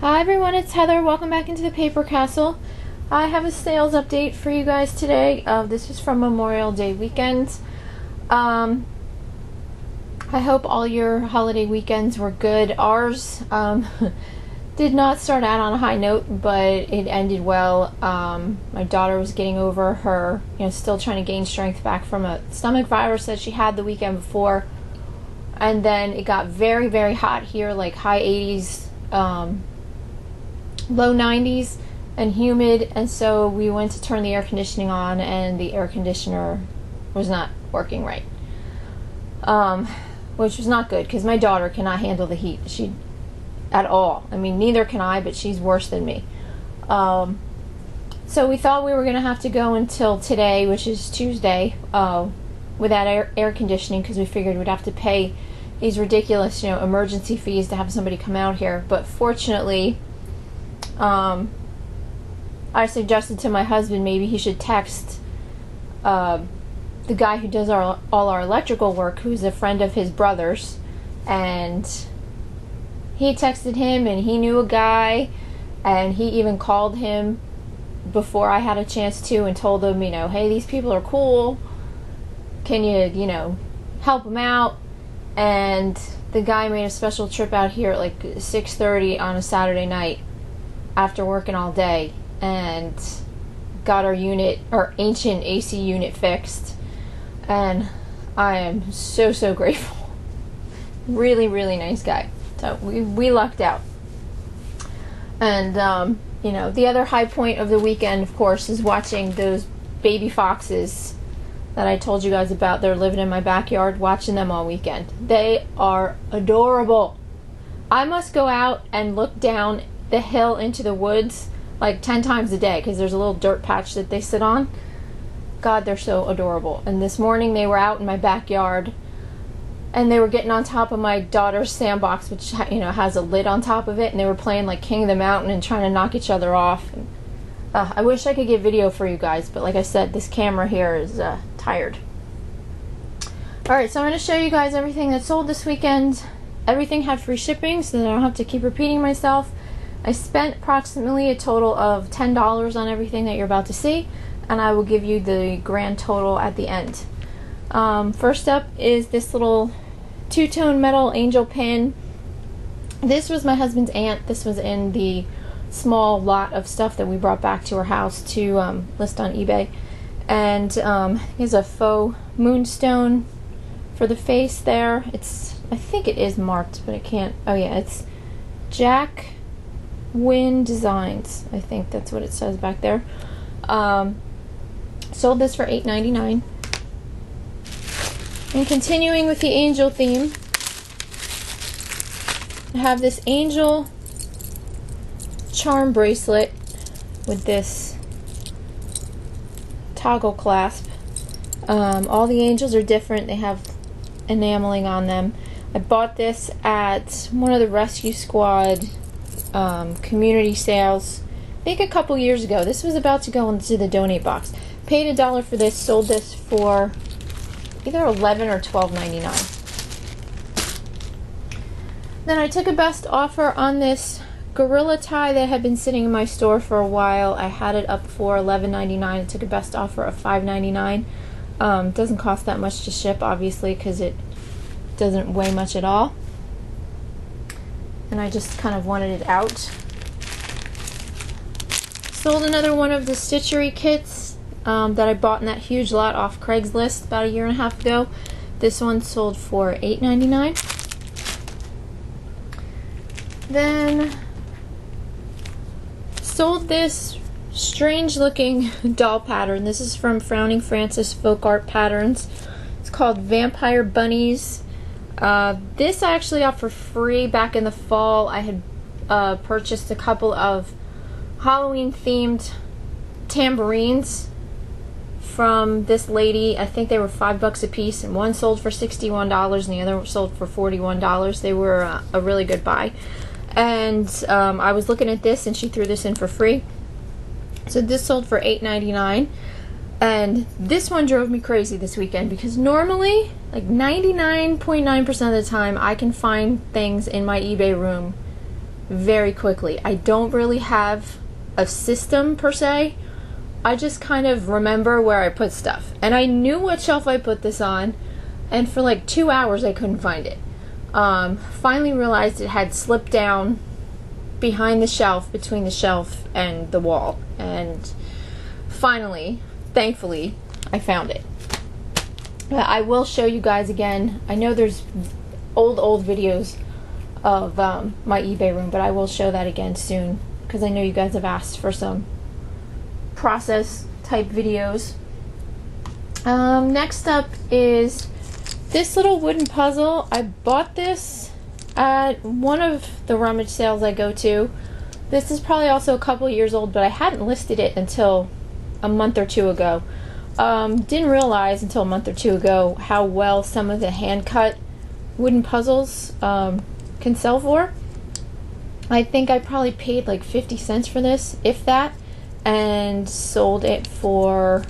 Hi everyone, it's Heather. Welcome back into the Paper Castle. I have a sales update for you guys today. This is from Memorial Day weekend. I hope all your holiday weekends were good. Ours did not start out on a high note, but it ended well. My daughter was getting over her, still trying to gain strength back from a stomach virus that she had the weekend before. And then it got very, very hot here, like high 80s. Low 90s and humid, and so we went to turn the air conditioning on and the air conditioner was not working right, which was not good because my daughter cannot handle the heat at all. I mean, neither can I, but she's worse than me. So we thought we were going to have to go until today, which is Tuesday, without air conditioning, because we figured we'd have to pay these ridiculous emergency fees to have somebody come out here. But fortunately, I suggested to my husband maybe he should text the guy who does all our electrical work, who's a friend of his brother's, and he texted him and he knew a guy, and he even called him before I had a chance to and told him, hey, these people are cool, can you, help them out? And the guy made a special trip out here at like 6:30 on a Saturday night after working all day and got our ancient AC unit fixed, and I am so grateful. Really, really nice guy. So we lucked out. And the other high point of the weekend, of course, is watching those baby foxes that I told you guys about. They're living in my backyard, watching them all weekend. They are adorable. I must go out and look down the hill into the woods like 10 times a day because there's a little dirt patch that they sit on. God, they're so adorable. And this morning they were out in my backyard and they were getting on top of my daughter's sandbox, which has a lid on top of it, and they were playing like King of the Mountain and trying to knock each other off. And, I wish I could get video for you guys, but like I said, this camera here is tired. Alright, so I'm going to show you guys everything that sold this weekend. Everything had free shipping, so that I don't have to keep repeating myself. I spent approximately a total of $10 on everything that you're about to see, and I will give you the grand total at the end. First up is this little two-tone metal angel pin. This was my husband's aunt. This was in the small lot of stuff that we brought back to her house to list on eBay. And here's a faux moonstone for the face there. I think it is marked, but I can't. Oh yeah, it's Jack Wynn Designs. I think that's what it says back there. Sold this for $8.99. And continuing with the angel theme, I have this angel charm bracelet with this toggle clasp. All the angels are different. They have enameling on them. I bought this at one of the Rescue Squad community sales, I think a couple years ago. This was about to go into the donate box. Paid $1 for this, sold this for either $11 or $12.99. Then I took a best offer on this gorilla tie that had been sitting in my store for a while. I had it up for $11.99. I took a best offer of $5.99. Doesn't cost that much to ship, obviously, because it doesn't weigh much at all. And I just kind of wanted it out. Sold another one of the Stitchery kits that I bought in that huge lot off Craigslist about a year and a half ago. This one sold for $8.99. Then sold this strange looking doll pattern. This is from Frowning Francis Folk Art Patterns. It's called Vampire Bunnies. This I actually got for free back in the fall. I had purchased a couple of Halloween themed tambourines from this lady. I think they were $5 a piece, and one sold for $61 and the other sold for $41. They were a really good buy. And I was looking at this and she threw this in for free. So this sold for $8.99. And this one drove me crazy this weekend because normally, like 99.9% of the time, I can find things in my eBay room very quickly. I don't really have a system per se. I just kind of remember where I put stuff. And I knew what shelf I put this on, and for like 2 hours I couldn't find it. Finally realized it had slipped down behind the shelf, between the shelf and the wall. And finally, thankfully, I found it. I will show you guys again. I know there's old videos of my eBay room, but I will show that again soon, because I know you guys have asked for some process type videos. Next up is this little wooden puzzle. I bought this at one of the rummage sales I go to. This is probably also a couple years old, but I hadn't listed it until a month or two ago. Didn't realize until a month or two ago how well some of the hand-cut wooden puzzles can sell for. I think I probably paid like 50 cents for this, if that, and sold it for,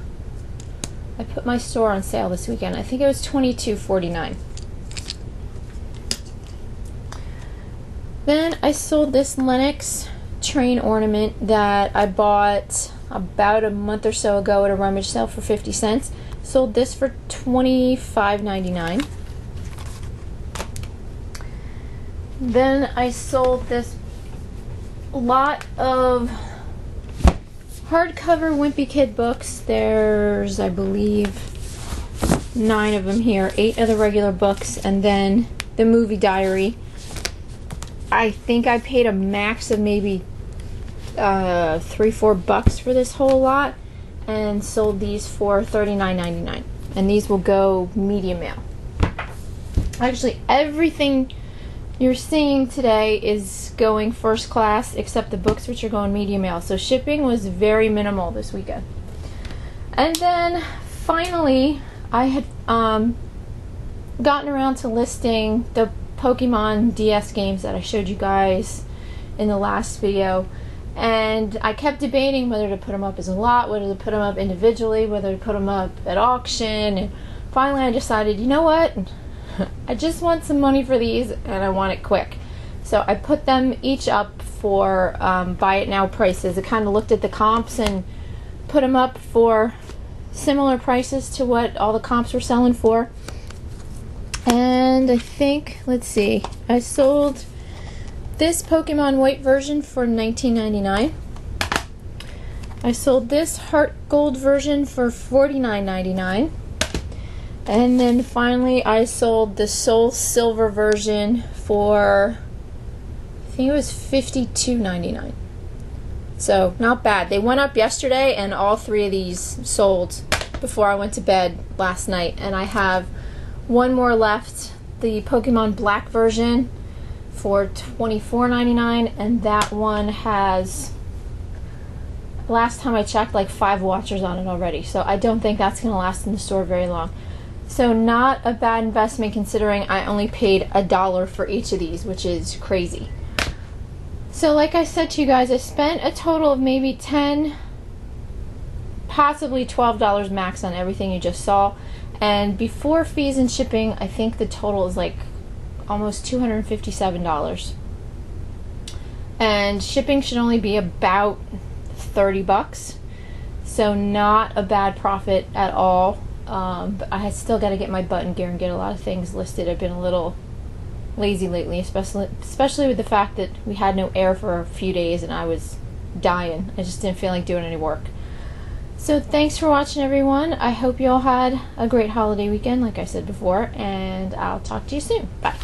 I put my store on sale this weekend, I think it was $22.49. Then I sold this Lenox train ornament that I bought about a month or so ago at a rummage sale for 50 cents. Sold this for $25.99. Then I sold this lot of hardcover Wimpy Kid books. There's, I believe, 9 of them here. 8 of the regular books, and then the movie diary. I think I paid a max of maybe $3-4 bucks for this whole lot, and sold these for $39.99. And these will go medium mail. Actually, everything you're seeing today is going first class, except the books, which are going medium mail. So shipping was very minimal this weekend. And then finally, I had gotten around to listing the Pokemon DS games that I showed you guys in the last video. And I kept debating whether to put them up as a lot, whether to put them up individually, whether to put them up at auction. And finally I decided, you know what? I just want some money for these, and I want it quick. So I put them each up for buy it now prices. I kind of looked at the comps and put them up for similar prices to what all the comps were selling for. And I think, let's see, I sold this Pokemon White version for $19.99. I sold this Heart Gold version for $49.99. And then finally I sold the Soul Silver version for, I think it was $52.99. So not bad. They went up yesterday, and all 3 of these sold before I went to bed last night. And I have one more left, the Pokemon Black version for $24.99, and that one has, last time I checked, like 5 watchers on it already. So I don't think that's going to last in the store very long. So not a bad investment, considering I only paid $1 for each of these, which is crazy. So like I said to you guys, I spent a total of maybe $10, possibly $12 max on everything you just saw. And before fees and shipping, I think the total is like almost $257. And shipping should only be about 30 bucks. So not a bad profit at all. But I still got to get my butt in gear and get a lot of things listed. I've been a little lazy lately, especially with the fact that we had no air for a few days and I was dying. I just didn't feel like doing any work. So thanks for watching, everyone. I hope you all had a great holiday weekend, like I said before, and I'll talk to you soon. Bye.